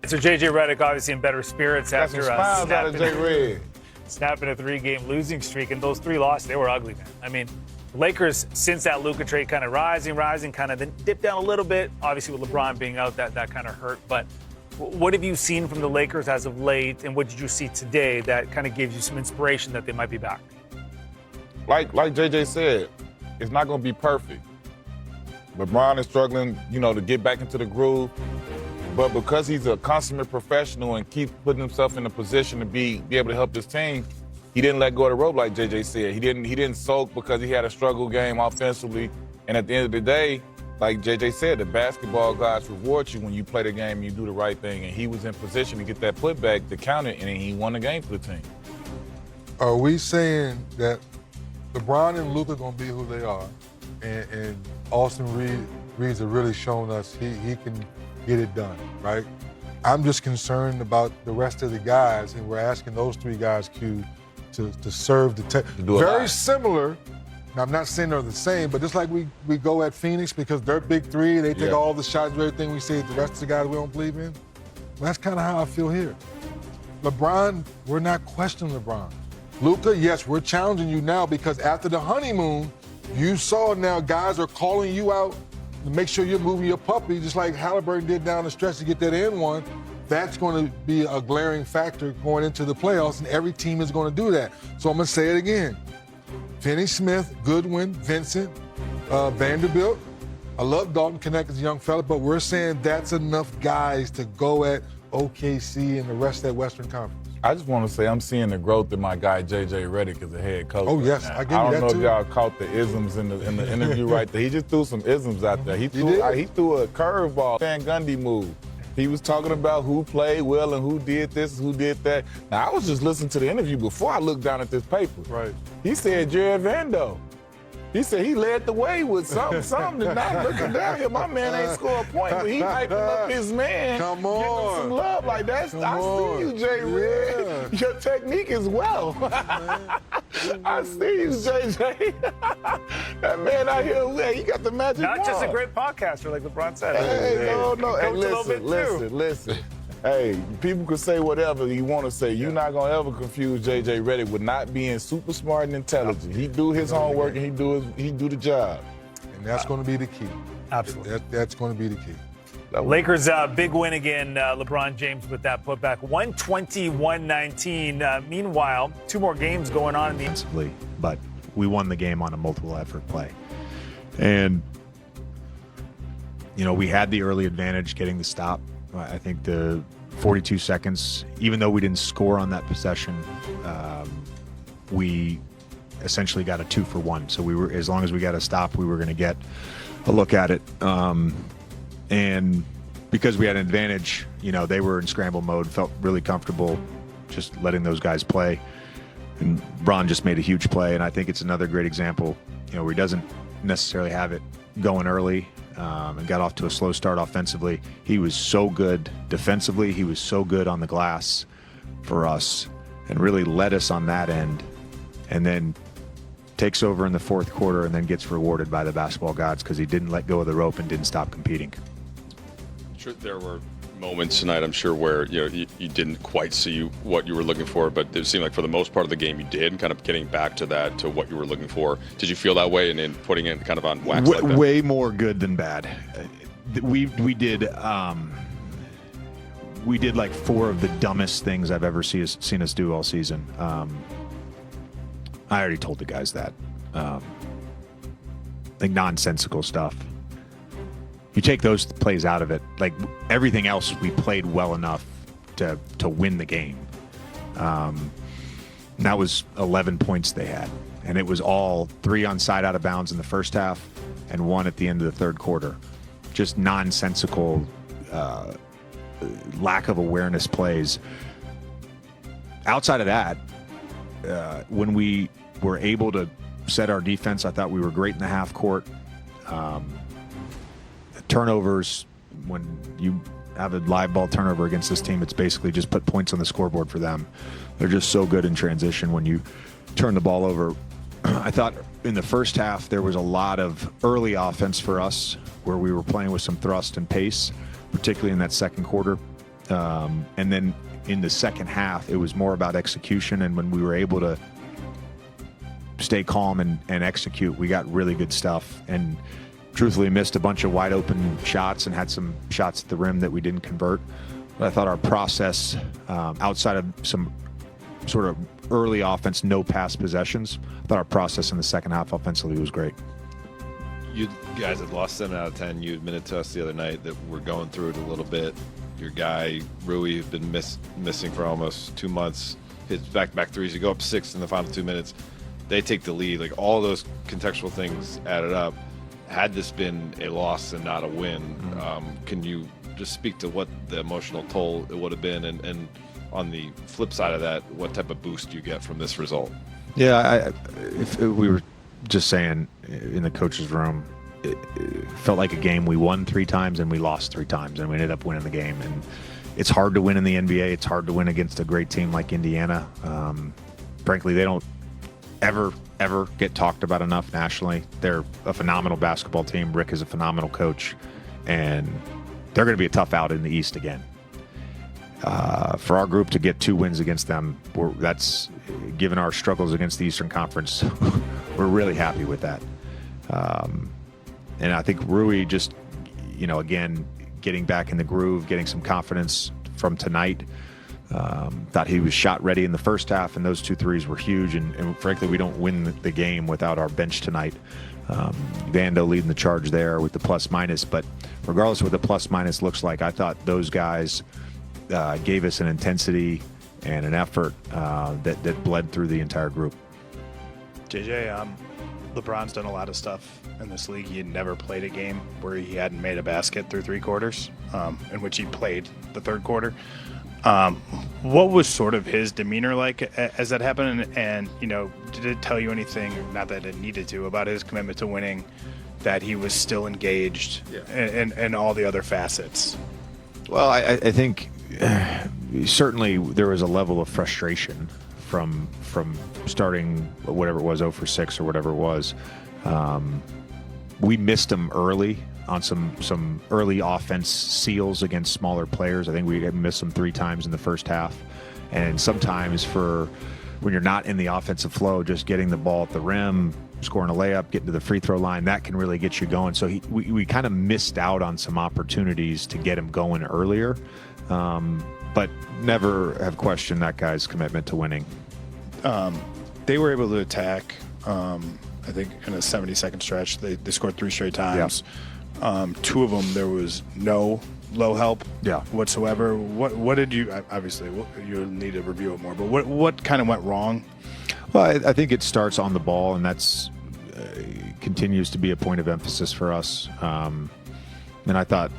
So J.J. Redick obviously in better spirits Got after some smiles out of J. Red. snapping a 3-game losing streak, and those 3 losses, they were ugly, man. I mean, Lakers, since that Luka trade, kind of rising, kind of then dipped down a little bit. Obviously, with LeBron being out, that kind of hurt. But what have you seen from the Lakers as of late, and what did you see today that kind of gives you some inspiration that they might be back? Like JJ said, it's not going to be perfect. LeBron is struggling, to get back into the groove. But because he's a consummate professional and keeps putting himself in a position to be able to help his team, he didn't let go of the rope like JJ said. He didn't sulk because he had a struggle game offensively. And at the end of the day, like JJ said, the basketball gods reward you when you play the game and you do the right thing. And he was in position to get that putback to count it, and he won the game for the team. Are we saying that LeBron and Luka are going to be who they are, and Austin Reeves have really shown us he can get it done, right? I'm just concerned about the rest of the guys, and we're asking those 3 guys, Q, to serve the test. Very similar. Now, I'm not saying they're the same, but just like we go at Phoenix because they're big 3, they take all the shots and everything we say, the rest of the guys we don't believe in. Well, that's kind of how I feel here. LeBron, we're not questioning LeBron. Luka, yes, we're challenging you now because after the honeymoon, you saw now guys are calling you out to make sure you're moving your puppy, just like Halliburton did down the stretch to get that end one. That's going to be a glaring factor going into the playoffs, and every team is going to do that. So I'm going to say it again. Finney Smith, Goodwin, Vincent, Vanderbilt. I love Dalton Knecht as a young fella, but we're saying that's enough guys to go at OKC and the rest of that Western Conference. I just want to say I'm seeing the growth in my guy J.J. Redick as a head coach. Oh, yes, right I give now. you that I don't know too. if y'all caught the isms in the interview right there. He just threw some isms out there. He threw a curveball, Van Gundy move. He was talking about who played well and who did this, who did that. Now, I was just listening to the interview before I looked down at this paper. Right. He said Jared Vando. He said he led the way with something and not looking down here. My man ain't score a point, but he hyping up his man. Come on. Getting him some love like that. I see you, J. Red. Your technique is well. I see you, JJ. That man out here, he got the magic Not wand. just a great podcaster, like LeBron said. Hey, no. Hey, Coach listen. Hey, people could say whatever you want to say. You're not going to ever confuse J.J. Redick with not being super smart and intelligent. He do his homework and he do the job. And that's going to be the key. Absolutely. That's going to be the key. Lakers, big win again. LeBron James with that putback. 120-119. Meanwhile, 2 more games going on in the but we won the game on a multiple effort play. And, we had the early advantage getting the stop. I think the 42 seconds, even though we didn't score on that possession, we essentially got a 2-for-1. So we were, as long as we got a stop, we were going to get a look at it. And because we had an advantage, they were in scramble mode, felt really comfortable just letting those guys play. And Bron just made a huge play, and I think it's another great example, where he doesn't necessarily have it going early. And got off to a slow start offensively. He was so good defensively. He was so good on the glass for us and really led us on that end, and then takes over in the 4th quarter and then gets rewarded by the basketball gods because he didn't let go of the rope and didn't stop competing. Sure, there were moments tonight, I'm sure, where you didn't quite see what you were looking for, but it seemed like for the most part of the game you did, and kind of getting back to what you were looking for. Did you feel that way and then putting it kind of on wax like that? Way more good than bad. We did like 4 of the dumbest things I've ever seen us do all season. I already told the guys that. Like nonsensical stuff. You take those plays out of it, like everything else, we played well enough to win the game. And that was 11 points they had, and it was all 3 onside out of bounds in the first half and 1 at the end of the 3rd quarter. Just nonsensical, lack of awareness plays. Outside of that, when we were able to set our defense, I thought we were great in the half court. Turnovers, when you have a live ball turnover against this team, it's basically just put points on the scoreboard for them. They're just so good in transition when you turn the ball over. I thought in the first half there was a lot of early offense for us where we were playing with some thrust and pace, particularly in that 2nd quarter. And then in the second half, it was more about execution. And when we were able to stay calm and execute, we got really good stuff. And truthfully missed a bunch of wide open shots and had some shots at the rim that we didn't convert. But I thought our process, outside of some sort of early offense, no pass possessions, I thought our process in the second half offensively was great. You guys had lost 7 out of 10. You admitted to us the other night that we're going through it a little bit. Your guy, Rui, has been missing for almost 2 months. Hits back-to-back threes. You go up 6 in the final 2 minutes. They take the lead. Like, all those contextual things added up. Had this been a loss and not a win, can you just speak to what the emotional toll it would have been? And on the flip side of that, what type of boost you get from this result? Yeah, if we were just saying in the coach's room, it felt like a game we won 3 times and we lost 3 times, and we ended up winning the game. And it's hard to win in the NBA. It's hard to win against a great team like Indiana. Frankly, they don't ever get talked about enough nationally. They're a phenomenal basketball team. Rick is a phenomenal coach, and they're going to be a tough out in the East again. For our group to get 2 wins against them, that's given our struggles against the Eastern Conference. We're really happy with that. And I think Rui just, again, getting back in the groove, getting some confidence from tonight. Thought he was shot ready in the first half, and those 2 threes were huge. And frankly, we don't win the game without our bench tonight. Vando leading the charge there with the plus-minus. But regardless of what the plus-minus looks like, I thought those guys gave us an intensity and an effort that bled through the entire group. JJ, LeBron's done a lot of stuff in this league. He had never played a game where he hadn't made a basket through 3 quarters, in which he played the 3rd quarter. What was sort of his demeanor like as that happened? And did it tell you anything, not that it needed to, about his commitment to winning, that he was still engaged in all the other facets? Well, I think certainly there was a level of frustration from starting whatever it was, 0 for 6 or whatever it was. We missed him early on some early offense seals against smaller players. I think we missed them 3 times in the first half. And sometimes when you're not in the offensive flow, just getting the ball at the rim, scoring a layup, getting to the free throw line, that can really get you going. So we kind of missed out on some opportunities to get him going earlier, but never have questioned that guy's commitment to winning. They were able to attack, I think, in a 70-second stretch. They scored 3 straight times. Yeah. 2 of them, there was no low help whatsoever. What did you, obviously, you'll need to review it more, but what kind of went wrong? Well, I think it starts on the ball, and that's continues to be a point of emphasis for us. And I thought,